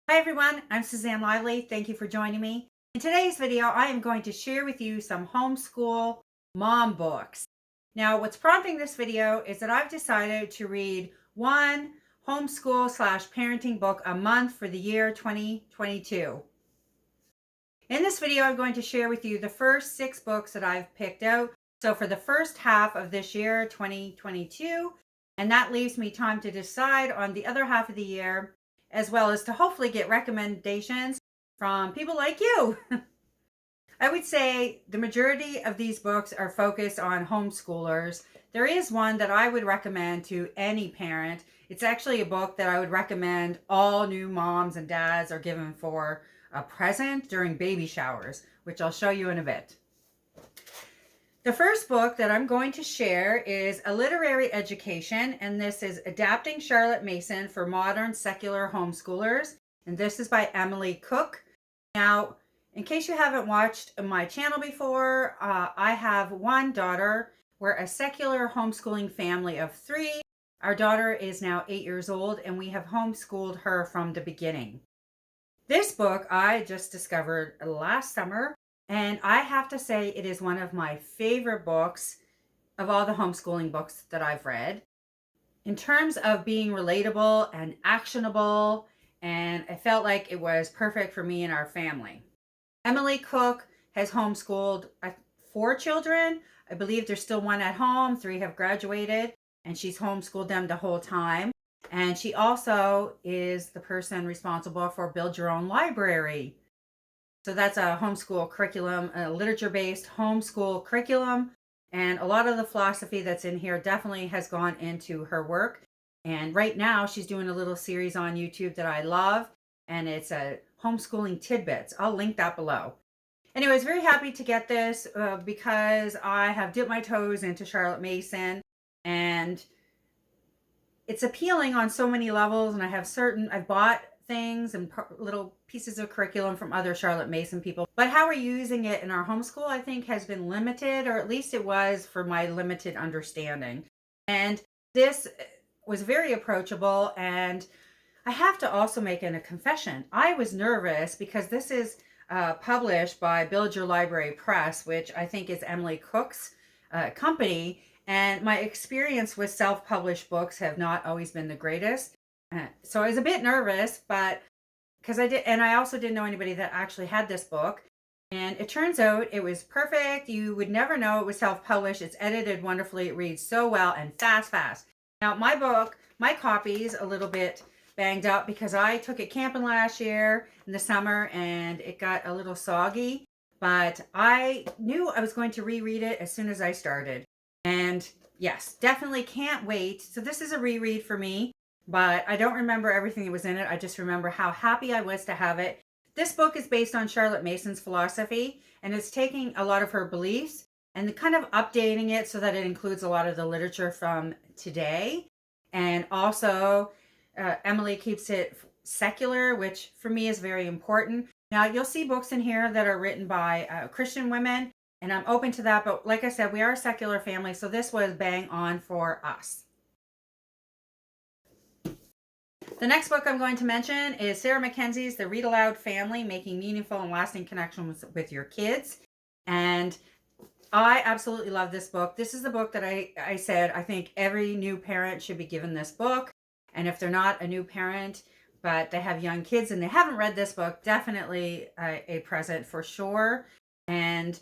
Hi everyone, I'm Suzanne Lively. Thank you for joining me. In today's video, I am going to share with you some homeschool mom books. Now, what's prompting this video is that I've decided to read one homeschool/parenting book a month for the year 2022. In this video, I'm going to share with you the first 6 books that I've picked out. So for the first half of this year, 2022, and that leaves me time to decide on the other half of the year, as well as to hopefully get recommendations from people like you. I would say the majority of these books are focused on homeschoolers. There is one that I would recommend to any parent. It's actually a book that I would recommend all new moms and dads are given for a present during baby showers, which I'll show you in a bit. The first book that I'm going to share is A Literary Education, and this is Adapting Charlotte Mason for Modern Secular Homeschoolers, and this is by Emily Cook. Now, in case you haven't watched my channel before, I have one daughter. We're a secular homeschooling family of 3. Our daughter is now 8 years old, and we have homeschooled her from the beginning. This book I just discovered last summer, and I have to say it is one of my favorite books of all the homeschooling books that I've read. In terms of being relatable and actionable, and I felt like it was perfect for me and our family. Emily Cook has homeschooled 4 children. I believe there's still one at home. 3 have graduated, and she's homeschooled them the whole time. And she also is the person responsible for Build Your Own Library. So that's a homeschool curriculum, a literature-based homeschool curriculum. And a lot of the philosophy that's in here definitely has gone into her work. And right now she's doing a little series on YouTube that I love. And it's a homeschooling tidbits. I'll link that below. Anyways, very happy to get this because I have dipped my toes into Charlotte Mason. And it's appealing on so many levels. And I've bought things and little pieces of curriculum from other Charlotte Mason people. But how we're using it in our homeschool, I think, has been limited, or at least it was for my limited understanding. And this was very approachable. And I have to also make a confession. I was nervous because this is published by Build Your Library Press, which I think is Emily Cook's company. And my experience with self-published books have not always been the greatest. So I was a bit nervous, but because I also didn't know anybody that actually had this book. And it turns out it was perfect. You would never know it was self-published. It's edited wonderfully. It reads so well and fast. Now, my copy's a little bit banged up because I took it camping last year in the summer and it got a little soggy. But I knew I was going to reread it as soon as I started. And yes, definitely can't wait. So this is a reread for me. But I don't remember everything that was in it. I just remember how happy I was to have it. This book is based on Charlotte Mason's philosophy, and it's taking a lot of her beliefs and kind of updating it so that it includes a lot of the literature from today. And also, Emily keeps it secular, which for me is very important. Now, you'll see books in here that are written by Christian women, and I'm open to that. But like I said, we are a secular family, so this was bang on for us. The next book I'm going to mention is Sarah McKenzie's The Read Aloud Family, Making Meaningful and Lasting Connections with Your Kids. And I absolutely love this book. This is the book that I said I think every new parent should be given this book. And if they're not a new parent, but they have young kids and they haven't read this book, definitely a present for sure. And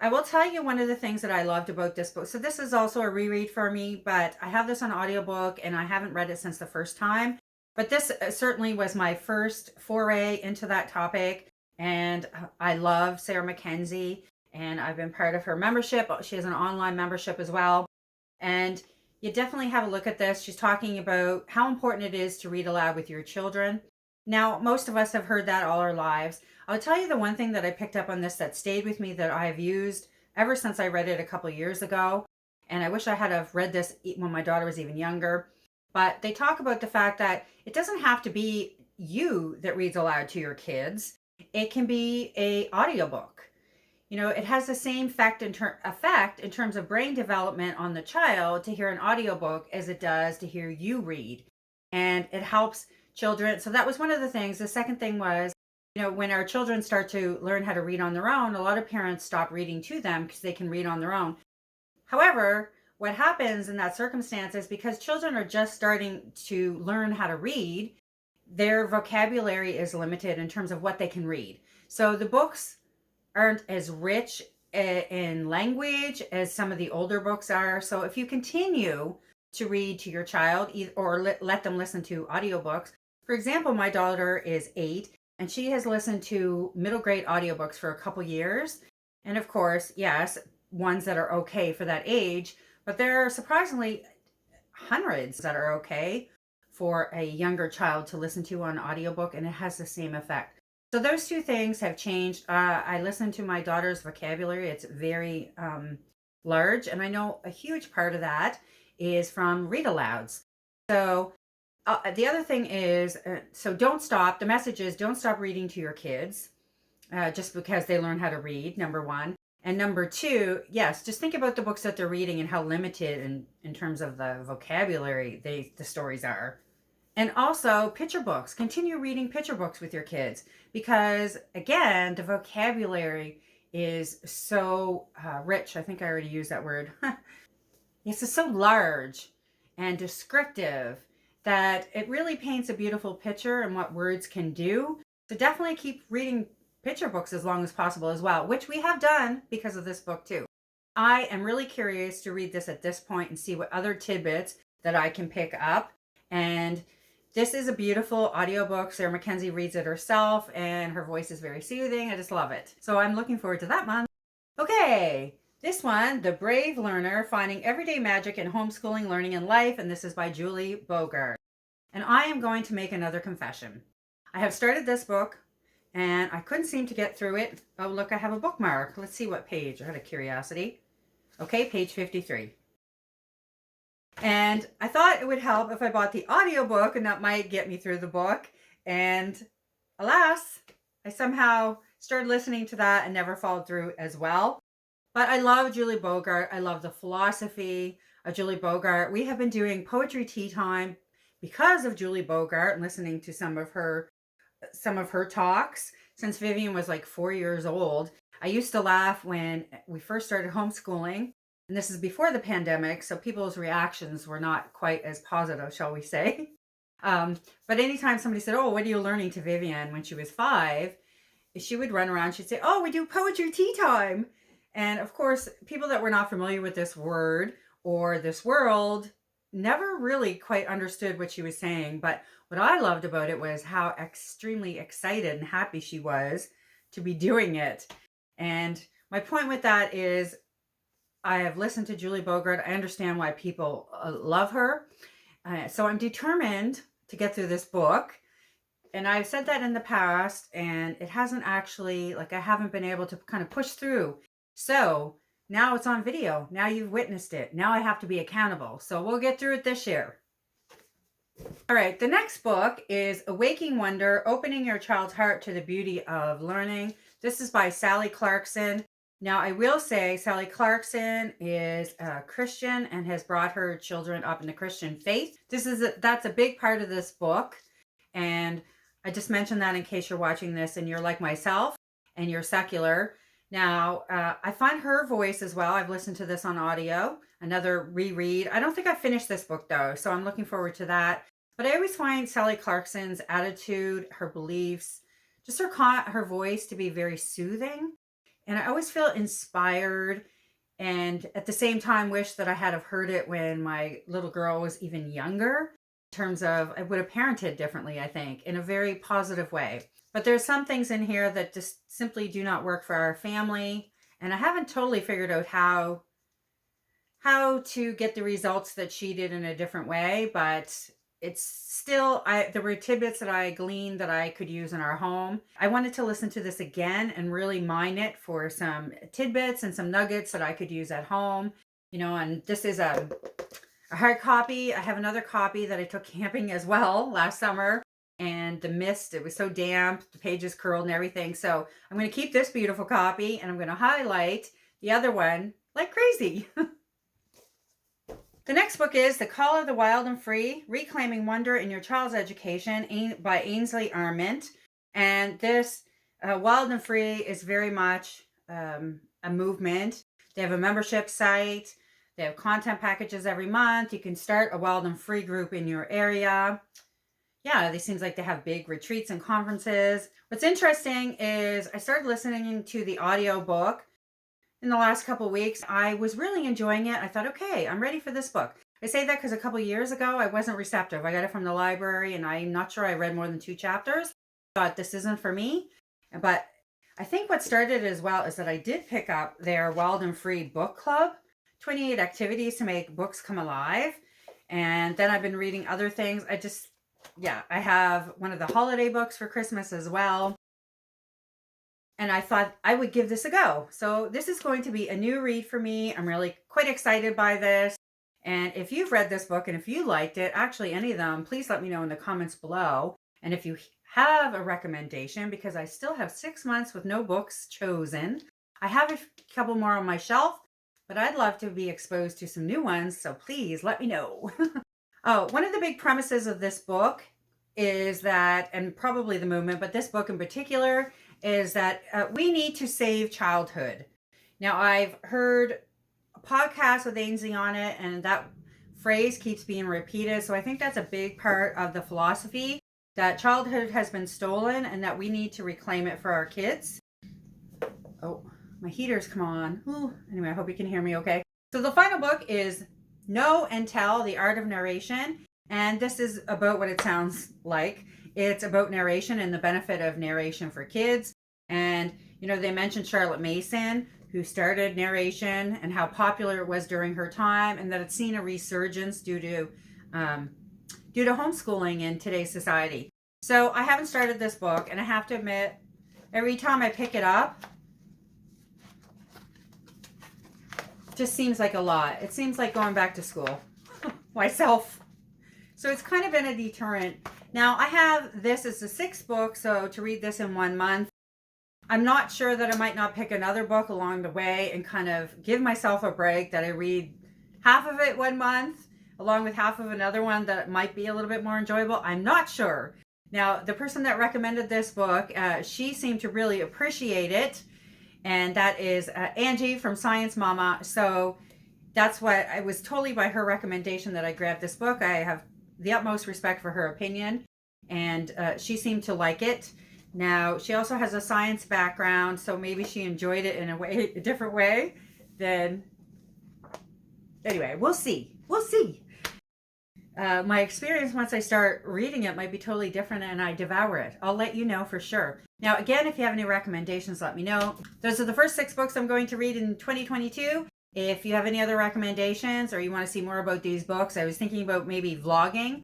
I will tell you one of the things that I loved about this book. So this is also a reread for me, but I have this on audiobook and I haven't read it since the first time. But this certainly was my first foray into that topic. And I love Sarah McKenzie, and I've been part of her membership. She has an online membership as well. And you definitely have a look at this. She's talking about how important it is to read aloud with your children. Now, most of us have heard that all our lives. I'll tell you the one thing that I picked up on this that stayed with me that I've used ever since I read it a couple of years ago. And I wish I had have read this when my daughter was even younger. But they talk about the fact that it doesn't have to be you that reads aloud to your kids. It can be an audiobook. You know, it has the same effect in terms of brain development on the child to hear an audiobook as it does to hear you read. And it helps children. So that was one of the things. The second thing was, when our children start to learn how to read on their own, a lot of parents stop reading to them because they can read on their own. However, what happens in that circumstance is because children are just starting to learn how to read, their vocabulary is limited in terms of what they can read. So the books aren't as rich in language as some of the older books are. So if you continue to read to your child or let them listen to audiobooks, for example, my daughter is 8 and she has listened to middle grade audiobooks for a couple years. And of course, yes, ones that are okay for that age, but there are surprisingly hundreds that are okay for a younger child to listen to on audiobook, and it has the same effect. So those two things have changed. I listen to my daughter's vocabulary. It's very large, and I know a huge part of that is from read alouds. So the other thing is, so don't stop. The message is don't stop reading to your kids just because they learn how to read, number one. And number two, yes, just think about the books that they're reading and how limited in terms of the vocabulary the stories are. And also picture books. Continue reading picture books with your kids because, again, the vocabulary is so rich. I think I already used that word. It's just so large and descriptive that it really paints a beautiful picture and what words can do. So definitely keep reading picture books as long as possible as well, which we have done because of this book too. I am really curious to read this at this point and see what other tidbits that I can pick up. And this is a beautiful audiobook. Sarah McKenzie reads it herself and her voice is very soothing. I just love it. So I'm looking forward to that one. Okay, this one, The Brave Learner, Finding Everyday Magic in Homeschooling, Learning, and Life. And this is by Julie Bogart. And I am going to make another confession. I have started this book and I couldn't seem to get through it. Oh, look, I have a bookmark. Let's see what page, out of curiosity. Okay, page 53. And I thought it would help if I bought the audiobook and that might get me through the book. And alas, I somehow started listening to that and never followed through as well. But I love Julie Bogart. I love the philosophy of Julie Bogart. We have been doing poetry tea time because of Julie Bogart and listening to some of her talks since Vivian was like 4 years old. I used to laugh when we first started homeschooling, and this is before the pandemic, so people's reactions were not quite as positive, shall we say. But anytime somebody said, "Oh, what are you learning?" to Vivian when she was 5, she would run around, she'd say, "Oh, we do poetry tea time." And of course, people that were not familiar with this word or this world never really quite understood what she was saying. But what I loved about it was how extremely excited and happy she was to be doing it. And my point with that is I have listened to Julie Bogart. I understand why people love her. So I'm determined to get through this book. And I've said that in the past, and it hasn't actually, I haven't been able to kind of push through. So now it's on video. Now you've witnessed it. Now I have to be accountable. So we'll get through it this year. All right, the next book is A Waking Wonder, Opening Your Child's Heart to the Beauty of Learning. This is by Sally Clarkson. Now, I will say Sally Clarkson is a Christian and has brought her children up in the Christian faith. That's a big part of this book. And I just mentioned that in case you're watching this and you're like myself and you're secular. Now, I find her voice as well. I've listened to this on audio, another reread. I don't think I've finished this book though, so I'm looking forward to that. But I always find Sally Clarkson's attitude, her beliefs, just her voice to be very soothing. And I always feel inspired and at the same time wish that I had have heard it when my little girl was even younger. In terms of, I would have parented differently, I think, in a very positive way. But there's some things in here that just simply do not work for our family. And I haven't totally figured out how to get the results that she did in a different way, but it's still, there were tidbits that I gleaned that I could use in our home. I wanted to listen to this again and really mine it for some tidbits and some nuggets that I could use at home. And this is a hard copy. I have another copy that I took camping as well last summer. And the mist, it was so damp, the pages curled and everything. So I'm going to keep this beautiful copy and I'm going to highlight the other one like crazy. The next book is The Call of the Wild and Free, Reclaiming Wonder in Your Child's Education by Ainsley Arment. And this Wild and Free is very much a movement. They have a membership site. They have content packages every month. You can start a Wild and Free group in your area. Yeah, it seems like they have big retreats and conferences. What's interesting is I started listening to the audio book in the last couple of weeks. I was really enjoying it. I thought, okay, I'm ready for this book. I say that because a couple of years ago, I wasn't receptive. I got it from the library and I'm not sure I read more than 2 chapters. Thought this isn't for me. But I think what started as well is that I did pick up their Wild and Free book club, 28 activities to make books come alive. And then I've been reading other things. I have one of the holiday books for Christmas as well. And I thought I would give this a go. So this is going to be a new read for me. I'm really quite excited by this. And if you've read this book and if you liked it, actually any of them, please let me know in the comments below. And if you have a recommendation, because I still have 6 months with no books chosen. I have a couple more on my shelf, but I'd love to be exposed to some new ones. So please let me know. Oh, one of the big premises of this book is that, and probably the movement, but this book in particular, is that we need to save childhood. Now, I've heard a podcast with Angie on it, and that phrase keeps being repeated. So I think that's a big part of the philosophy, that childhood has been stolen and that we need to reclaim it for our kids. Oh, my heater's come on. Ooh. Anyway, I hope you can hear me okay. So the final book is Know and Tell, The Art of Narration. And this is about what it sounds like. It's about narration and the benefit of narration for kids. And, you know, they mentioned Charlotte Mason, who started narration and how popular it was during her time, and that it's seen a resurgence due to homeschooling in today's society. So I haven't started this book, and I have to admit, every time I pick it up, it just seems like a lot. It seems like going back to school myself. So it's kind of been a deterrent. Now I have this as a 6th book, so to read this in 1 month. I'm not sure that I might not pick another book along the way and kind of give myself a break, that I read half of it 1 month along with half of another one that might be a little bit more enjoyable. I'm not sure. Now, the person that recommended this book, she seemed to really appreciate it. And that is Angie from Science Mama. So that's what I was totally by her recommendation that I grabbed this book. I have the utmost respect for her opinion, and she seemed to like it. Now, she also has a science background, so maybe she enjoyed it in a different way than... Anyway, we'll see. We'll see. My experience once I start reading it might be totally different and I devour it. I'll let you know for sure. Now, again, if you have any recommendations, let me know. Those are the first 6 books I'm going to read in 2022. If you have any other recommendations or you want to see more about these books, I was thinking about maybe vlogging,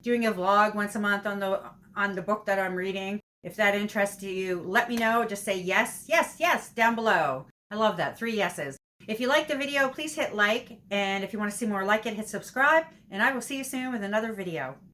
doing a vlog once a month on the book that I'm reading. If that interests you, let me know. Just say yes, yes, yes down below. I love that. 3 yeses. If you like the video, please hit like. And if you want to see more like it, hit subscribe. And I will see you soon with another video.